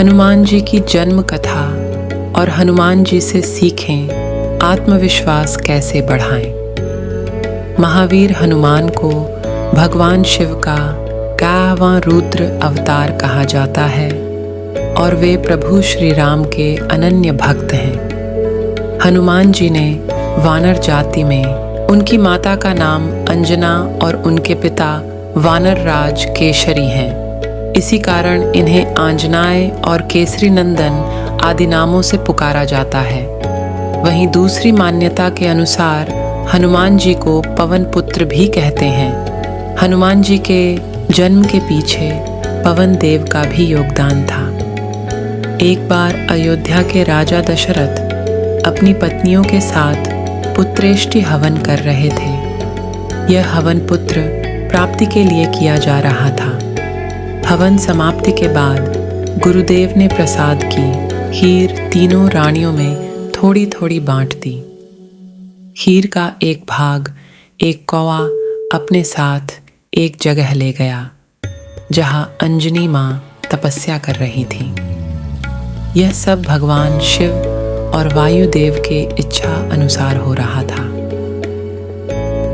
हनुमान जी की जन्म कथा और हनुमान जी से सीखें आत्मविश्वास कैसे बढ़ाएं। महावीर हनुमान को भगवान शिव का 11वां रुद्र अवतार कहा जाता है और वे प्रभु श्री राम के अनन्य भक्त हैं। हनुमान जी ने वानर जाति में, उनकी माता का नाम अंजना और उनके पिता वानर राज केशरी हैं। इसी कारण इन्हें आंजनाय और केसरी नंदन आदि नामों से पुकारा जाता है। वहीं दूसरी मान्यता के अनुसार हनुमान जी को पवन पुत्र भी कहते हैं। हनुमान जी के जन्म के पीछे पवन देव का भी योगदान था। एक बार अयोध्या के राजा दशरथ अपनी पत्नियों के साथ पुत्रेष्टि हवन कर रहे थे। यह हवन पुत्र प्राप्ति के लिए किया जा रहा था। हवन समाप्ति के बाद गुरुदेव ने प्रसाद की खीर तीनों रानियों में थोड़ी थोड़ी बांट दी। खीर का एक भाग एक कौवा अपने साथ एक जगह ले गया जहां अंजनी माँ तपस्या कर रही थी। यह सब भगवान शिव और वायुदेव के इच्छा अनुसार हो रहा था।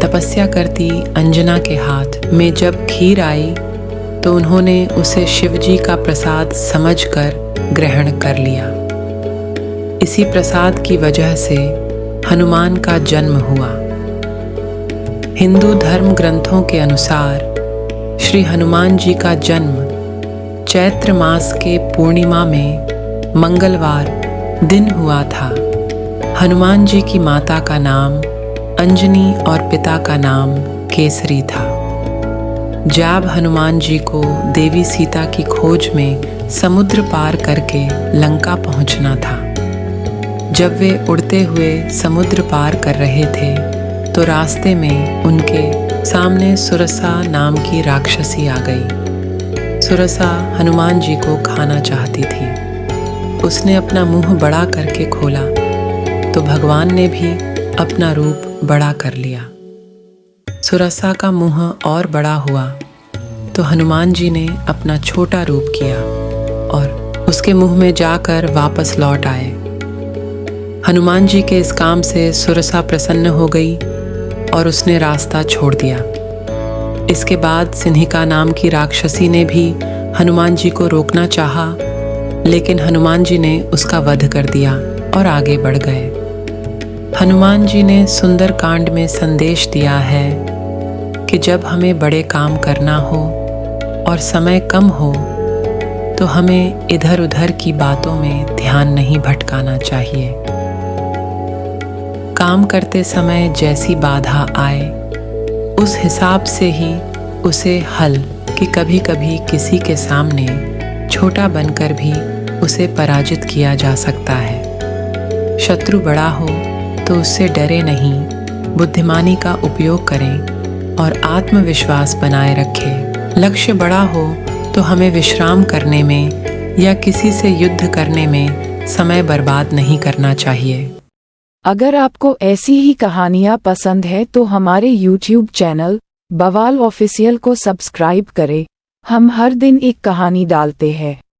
तपस्या करती अंजना के हाथ में जब खीर आई तो उन्होंने उसे शिवजी का प्रसाद समझकर ग्रहण कर लिया। इसी प्रसाद की वजह से हनुमान का जन्म हुआ। हिंदू धर्म ग्रंथों के अनुसार श्री हनुमान जी का जन्म चैत्र मास के पूर्णिमा में मंगलवार दिन हुआ था। हनुमान जी की माता का नाम अंजनी और पिता का नाम केसरी था। जब हनुमान जी को देवी सीता की खोज में समुद्र पार करके लंका पहुंचना था। जब वे उड़ते हुए समुद्र पार कर रहे थे तो रास्ते में उनके सामने सुरसा नाम की राक्षसी आ गई। सुरसा हनुमान जी को खाना चाहती थी। उसने अपना मुंह बड़ा करके खोला तो भगवान ने भी अपना रूप बड़ा कर लिया। सुरसा का मुंह और बड़ा हुआ तो हनुमान जी ने अपना छोटा रूप किया और उसके मुंह में जाकर वापस लौट आए। हनुमान जी के इस काम से सुरसा प्रसन्न हो गई और उसने रास्ता छोड़ दिया। इसके बाद सिंहिका नाम की राक्षसी ने भी हनुमान जी को रोकना चाहा, लेकिन हनुमान जी ने उसका वध कर दिया और आगे बढ़ गए। हनुमान जी ने सुंदर कांड में संदेश दिया है कि जब हमें बड़े काम करना हो और समय कम हो तो हमें इधर उधर की बातों में ध्यान नहीं भटकाना चाहिए। काम करते समय जैसी बाधा आए उस हिसाब से ही उसे हल कि कभी कभी किसी के सामने छोटा बनकर भी उसे पराजित किया जा सकता है। शत्रु बड़ा हो तो उससे डरे नहीं, बुद्धिमानी का उपयोग करें और आत्मविश्वास बनाए रखें। लक्ष्य बड़ा हो तो हमें विश्राम करने में या किसी से युद्ध करने में समय बर्बाद नहीं करना चाहिए। अगर आपको ऐसी ही कहानियाँ पसंद है तो हमारे YouTube चैनल बवाल ऑफिशियल को सब्सक्राइब करें। हम हर दिन एक कहानी डालते हैं।